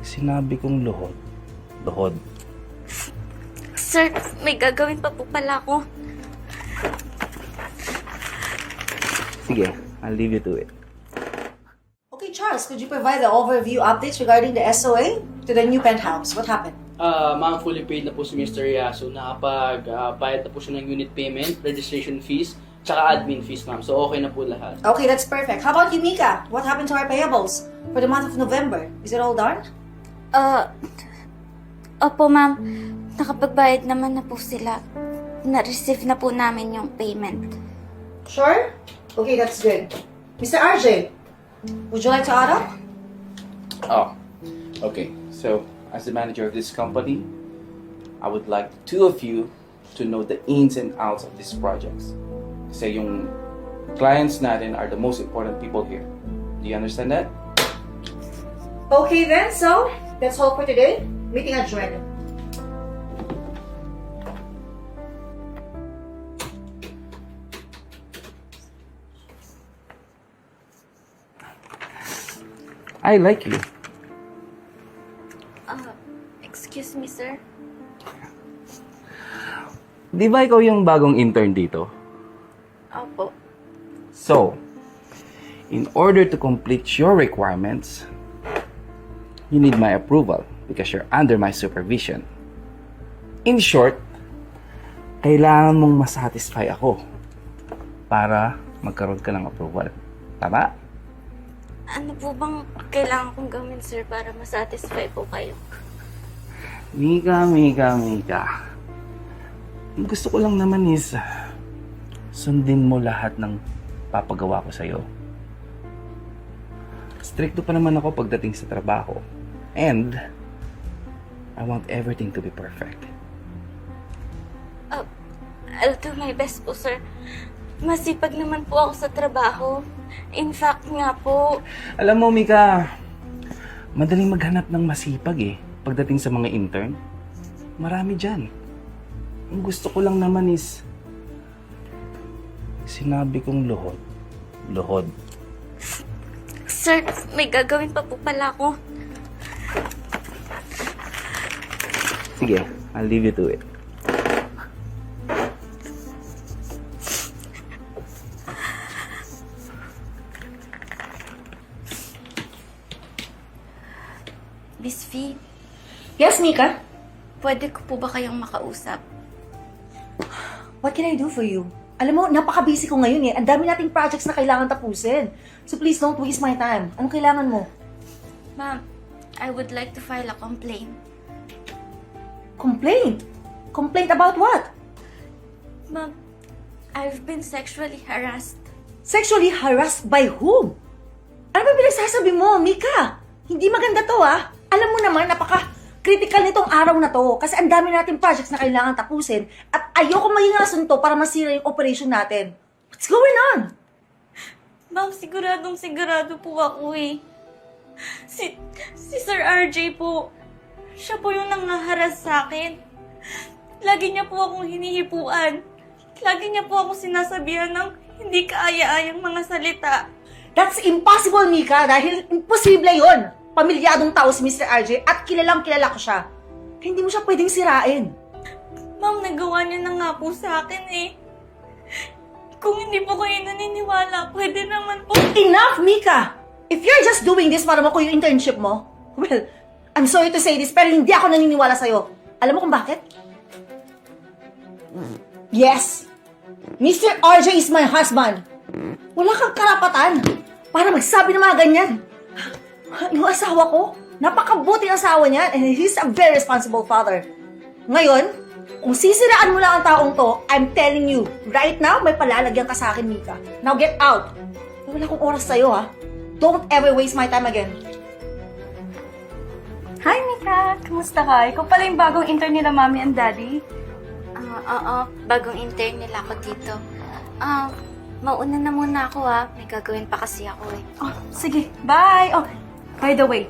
Sinabi kong luhod. Luhod. Sir, may gagawin pa po pala ako. Sige, I'll leave you to it. Okay, Charles, could you provide the overview updates regarding the SOA to the new penthouse? What happened? Ma'am, fully paid na po si Mr. Yaso. Nakapag-bayad na po siya ng unit payment, registration fees, tsaka admin fees, ma'am. So, okay na po lahat. Okay, that's perfect. How about you, Mika? What happened to our payables for the month of November? Is it all done? Opo ma'am, nakapagbayad naman na po sila. Na-receive na po namin yung payment. Sure? Okay, that's good. Mr. RJ, would you like to add up? Oh, okay. So, as the manager of this company, I would like the two of you to know the ins and outs of these projects. Kasi yung clients natin are the most important people here. Do you understand that? Okay then, so that's all for today. Meeting adjourned. I like you. Excuse me sir. Di ba ikaw yung bagong intern dito? Opo. So, in order to complete your requirements, you need my approval because you're under my supervision. In short, kailangan mong masatisfy ako para magkaroon ka ng approval. Tama? Ano po bang kailangan kong gawin sir para masatisfy po kayo? Mika. Ang gusto ko lang naman is sundin mo lahat ng papagawa ko sa'yo. Stricto pa naman ako pagdating sa trabaho. And I want everything to be perfect. I'll do my best po sir. Masipag naman po ako sa trabaho. In fact nga po, Alam mo, Mika, madaling maghanap ng masipag pagdating sa mga intern. Marami dyan. Ang gusto ko lang naman is sinabi kong luhod. Luhod. sir, may gagawin pa po pala ako. Sige, I'll leave you to it. Miss V, Yes, Mika. pwede ko po ba kayong makausap? What can I do for you? Alam mo, napaka-busy ko ngayon Ang dami nating projects na kailangan tapusin. So please don't waste my time. Anong kailangan mo? Ma'am, I would like to file a complaint. Complaint? Complaint about what? Ma'am, I've been sexually harassed. Sexually harassed by whom? Ano ba pinagsasabi mo, Mika? Hindi maganda to Alam mo naman, napaka-critical nitong araw na to kasi ang dami nating projects na kailangan tapusin at ayoko maging rason to para masira yung operation natin. What's going on? Ma'am, sigurado po ako Si Sir RJ po, siya po yung nangaharas sa akin. Lagi niya po akong hinihipuan. Lagi niya po akong sinasabihan ng hindi kaaya-ayang mga salita. That's impossible, Mika, dahil imposible yon. Pamilyadong tao si Mr. RJ at kilalang kilala ko siya. Kaya hindi mo siya pwedeng sirain. Ma'am, nagawa niya na nga po sa akin Kung hindi po kayo naniniwala, pwede naman po. Enough, Mika! If you're just doing this para makuha yung internship mo, well, I'm sorry to say this, pero hindi ako naniniwala sa'yo. Alam mo kung bakit? Yes! Mr. RJ is my husband. Wala kang karapatan para magsabi ng mga ganyan. Yung asawa ko, napakabuting asawa niya and he's a very responsible father. Ngayon, kung sisiraan mo lang ang taong to, I'm telling you, right now, may palalagyan ka sa akin, Mika. Now get out! Wala akong oras sa'yo, Don't ever waste my time again. Hi, Mika! Kamusta ka? Ikaw pala yung bagong intern nila Mami and Daddy. Oo, bagong intern nila ako dito. Mauna na muna ako May gagawin pa kasi ako Oh, sige. Bye! Oh, by the way,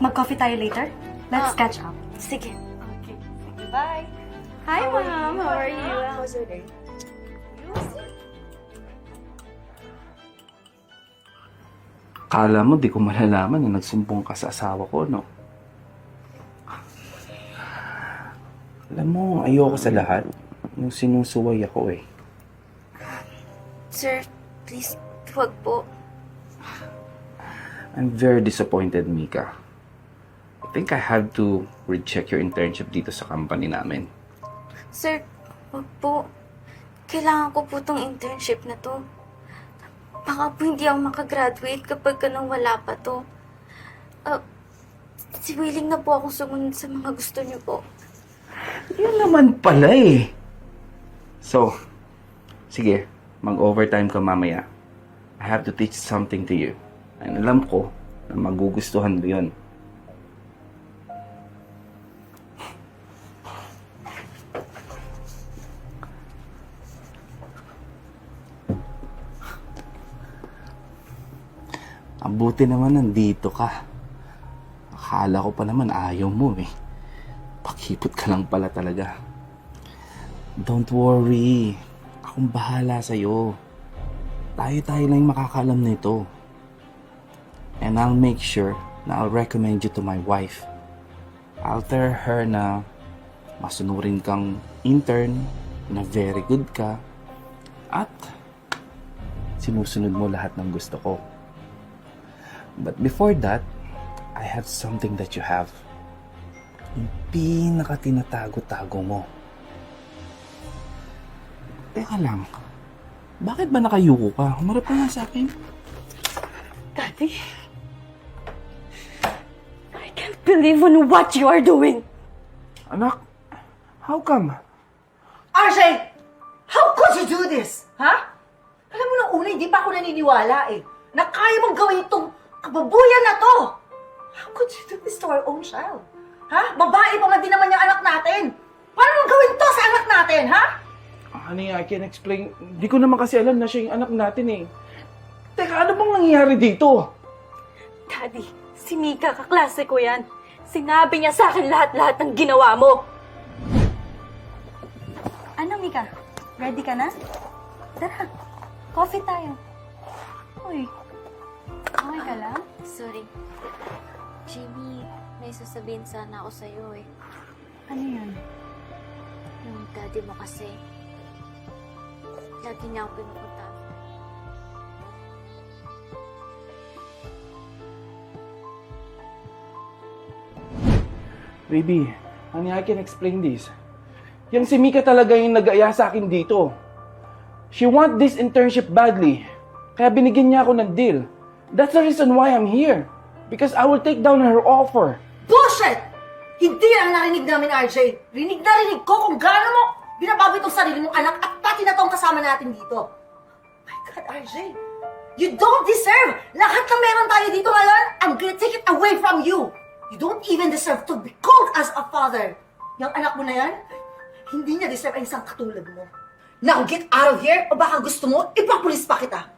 mag-coffee tayo later? Let's catch up. Sige. Okay. Sige, bye! Hi, Mom! How are you? How's your day? Akala mo di ko malalaman na nagsumbong ka sa asawa ko, no? Alam mo, ayoko sa lahat. Yung sinusuway ako eh. Sir, please, huwag po. I'm very disappointed, Mika. I think I have to recheck your internship dito sa company namin. Sir, huwag po. Kailangan ko po tong internship na to. Baka po hindi ako makagraduate kapag nang wala pa to. Si willing na po akong sumunod sa mga gusto niyo po. Yun naman pala eh. So, sige, mag-overtime ka mamaya. I have to teach something to you. And alam ko na magugustuhan mo yun. Mabuti naman nandito ka. Akala ko pa naman ayaw mo eh. Pakipot ka lang pala talaga. Don't worry. Akong bahala sa'yo. Tayo-tayo lang yung makakaalam nito. And I'll make sure na I'll recommend you to my wife. I'll tell her na masunurin kang intern, na very good ka, at sinusunod mo lahat ng gusto ko. But before that, I have something that you have. Yung pinaka-tinatago-tago mo. Teka lang, bakit ba nakayuko ka? Humarap ka nga sa akin. Daddy, I can't believe on what you are doing. Anak, how come? RJ! How could you do this? Ha? Alam mo, nung una, hindi pa ako naniniwala eh. Na kaya mong gawin itong kababuyan na to. How could you do this to our own child? Ha? Babae pa man din naman yung anak natin. Paano mong gawin to sa anak natin, ha? Honey, I can explain. Di ko naman kasi alam na siya yung anak natin eh. Teka, ano bang nangyayari dito? Daddy, si Mika, kaklase ko yan. Sinabi niya sa akin lahat-lahat ng ginawa mo. Ano, Mika? Ready ka na? Tara, coffee tayo. Uy, okay ka lang? Sorry. Jamie, may sasabihin sana ako sa'yo eh. Ano yun? Yung daddy mo kasi, lagi niya ako pinupunta. Baby, honey, I can explain this. Yang si Mika talaga yung nag-aya sa akin dito. She want this internship badly. Kaya binigyan niya ako ng deal. That's the reason why I'm here. Because I will take down her offer. Bullshit! Hindi ang narinig namin, RJ. Rinig na rinig ko kung gaano mo binabago itong sarili mong anak at pati na tong kasama natin dito. My God, RJ. You don't deserve lahat ng meron tayo dito ngayon. I'm gonna take it away from you. You don't even deserve to be called as a father. Yung anak mo na yan, hindi niya deserve ang isang katulad mo. Now, get out of here o baka gusto mo, ipapulis pa kita.